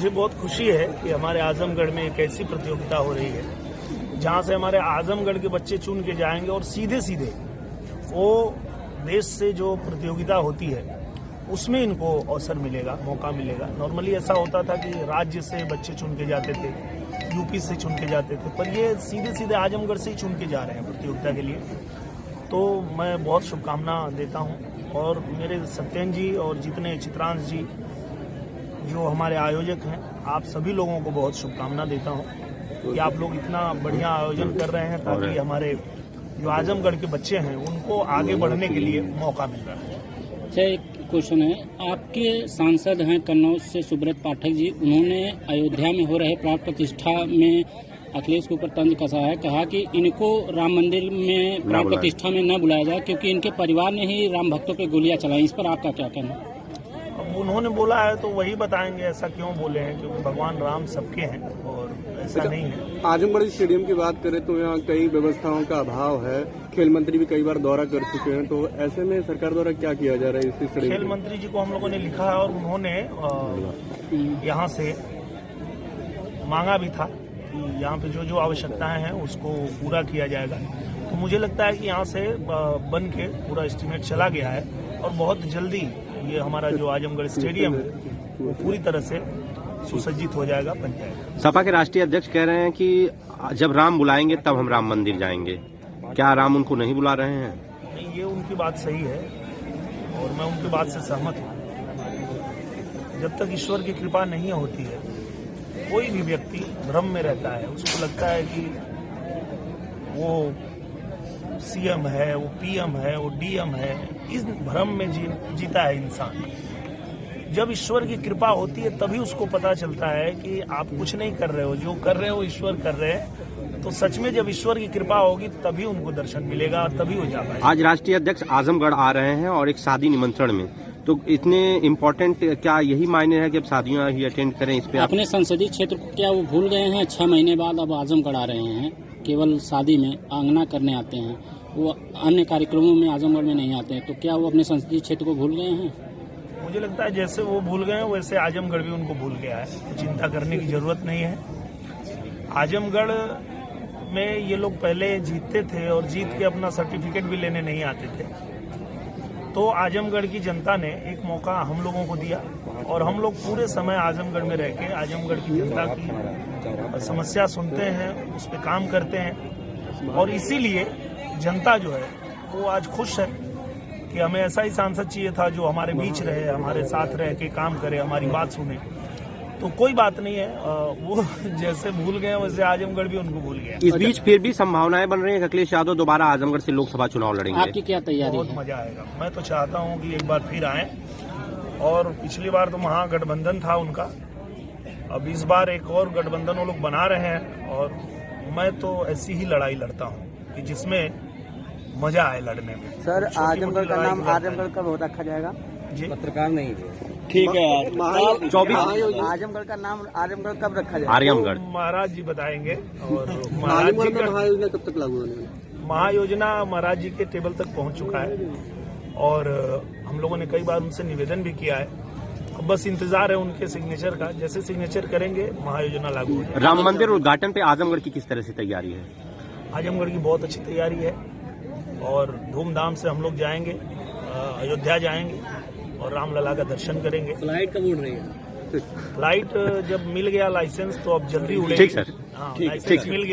मुझे बहुत खुशी है कि हमारे आजमगढ़ में एक ऐसी प्रतियोगिता हो रही है जहां से हमारे आजमगढ़ के बच्चे चुन के जाएंगे और सीधे सीधे वो देश से जो प्रतियोगिता होती है उसमें इनको अवसर मिलेगा, मौका मिलेगा। नॉर्मली ऐसा होता था कि राज्य से बच्चे चुन के जाते थे, यूपी से चुन के जाते थे, पर ये सीधे सीधे आजमगढ़ से ही चुन के जा रहे हैं प्रतियोगिता के लिए। तो मैं बहुत शुभकामना देता हूं और मेरे सत्येन जी और जितने चित्रांश जी जो हमारे आयोजक हैं, आप सभी लोगों को बहुत शुभकामना देता हूं कि आप लोग इतना बढ़िया आयोजन कर रहे हैं ताकि हमारे जो आजमगढ़ के बच्चे हैं उनको आगे बढ़ने के लिए मौका मिल रहा है। अच्छा, एक क्वेश्चन है, आपके सांसद हैं कन्नौज से सुब्रत पाठक जी, उन्होंने अयोध्या में हो रहे प्राण प्रतिष्ठा में अखिलेश के ऊपर तंज कसा है, कहा कि इनको राम मंदिर में प्राण प्रतिष्ठा में न बुलाया जाए क्योंकि इनके परिवार ने ही राम भक्तों पे गोलियां चलाई। इस पर आपका क्या कहना है? अब उन्होंने बोला है तो वही बताएंगे ऐसा क्यों बोले हैं, क्योंकि भगवान राम सबके हैं और ऐसा नहीं है। आजमगढ़ स्टेडियम की बात करें तो यहाँ कई व्यवस्थाओं का अभाव है, खेल मंत्री भी कई बार दौरा कर चुके हैं, तो ऐसे में सरकार द्वारा क्या किया जा रहा है इस स्टेडियम? खेल मंत्री जी को हम लोगों ने लिखा है और उन्होंने यहाँ से मांगा भी था कि यहाँ पे जो जो आवश्यकताएं हैं उसको पूरा किया जाएगा। तो मुझे लगता है कि यहाँ से बन के पूरा एस्टीमेट चला गया है और बहुत जल्दी ये हमारा जो आजमगढ़ स्टेडियम है वो पूरी तरह से सुसज्जित हो जाएगा, बन जाएगा। सपा के राष्ट्रीय अध्यक्ष कह रहे हैं कि जब राम बुलाएंगे तब हम राम मंदिर जाएंगे। क्या राम उनको नहीं बुला रहे हैं? नहीं, ये उनकी बात सही है और मैं उनकी बात से सहमत हूँ। जब तक ईश्वर की कृपा नहीं होती है, कोई भी व्यक्ति भ्रम में रहता है, उसको लगता है कि वो सीएम है, वो पीएम है, वो डीएम है। इस भ्रम में जीता है इंसान। जब ईश्वर की कृपा होती है तभी उसको पता चलता है कि आप कुछ नहीं कर रहे हो, जो कर रहे हो ईश्वर कर रहे हैं। तो सच में जब ईश्वर की कृपा होगी तभी उनको दर्शन मिलेगा, तभी हो जा पाएगा। आज राष्ट्रीय अध्यक्ष आजमगढ़ आ रहे हैं और एक शादी निमंत्रण में, तो इतने इम्पोर्टेंट क्या यही मायने है कि अब शादियां ही अटेंड करें? इस पे अपने संसदीय क्षेत्र को क्या वो भूल गए हैं? 6 महीने बाद अब आजमगढ़ आ रहे हैं, केवल शादी में आंगना करने आते हैं, वो अन्य कार्यक्रमों में आजमगढ़ में नहीं आते हैं, तो क्या वो अपने संसदीय क्षेत्र को भूल गए हैं? मुझे लगता है जैसे वो भूल गए हैं वैसे आजमगढ़ भी उनको भूल गया है। तो चिंता करने की जरूरत नहीं है। आजमगढ़ में ये लोग पहले जीतते थे और जीत के अपना सर्टिफिकेट भी लेने नहीं आते थे। तो आजमगढ़ की जनता ने एक मौका हम लोगों को दिया और हम लोग पूरे समय आजमगढ़ में रह के आजमगढ़ की जनता की समस्या सुनते हैं, उस पर काम करते हैं और इसीलिए जनता जो है वो आज खुश है कि हमें ऐसा ही सांसद चाहिए था जो हमारे बीच रहे, हमारे साथ रह के काम करे, हमारी बात सुने। तो कोई बात नहीं है, वो जैसे भूल गए वैसे आजमगढ़ भी उनको भूल गया। इस बीच फिर भी संभावनाएं बन रही है कि अखिलेश यादव दोबारा आजमगढ़ से लोकसभा चुनाव लड़ेंगे। आपकी क्या तैयारी है? बहुत मजा आएगा। मैं तो चाहता हूं कि एक बार फिर आए और पिछली बार तो महागठबंधन था उनका, अब इस बार एक और गठबंधन वो लोग बना रहे हैं और मैं तो ऐसी ही लड़ाई लड़ता हूं कि जिसमें मजा आए लड़ने में। सर, आजमगढ़ का नाम आजमगढ़ कब हो रखा जाएगा? जी, पत्रकार नहीं। ठीक है, 24 आजमगढ़ का नाम आजमगढ़ कब रखा जाएगा? आर्यमगढ़ महाराज जी बताएंगे। और महाराज जी का महायोजना कब तक लागू होने? महायोजना महाराज जी के टेबल तक पहुंच चुका है और हम लोगों ने कई बार उनसे निवेदन भी किया है। अब बस इंतजार है उनके सिग्नेचर का। जैसे सिग्नेचर करेंगे महायोजना लागू हो जाएगी। राम मंदिर उद्घाटन पे आजमगढ़ की किस तरह से तैयारी है? आजमगढ़ की बहुत अच्छी तैयारी है और धूमधाम से हम लोग जाएंगे, अयोध्या जाएंगे और रामलला का दर्शन करेंगे। फ्लाइट कब उड़ रही है? फ्लाइट जब मिल गया लाइसेंस तो अब जल्दी उड़ेगी। ठीक सर, हाँ, लाइसेंस मिल गया।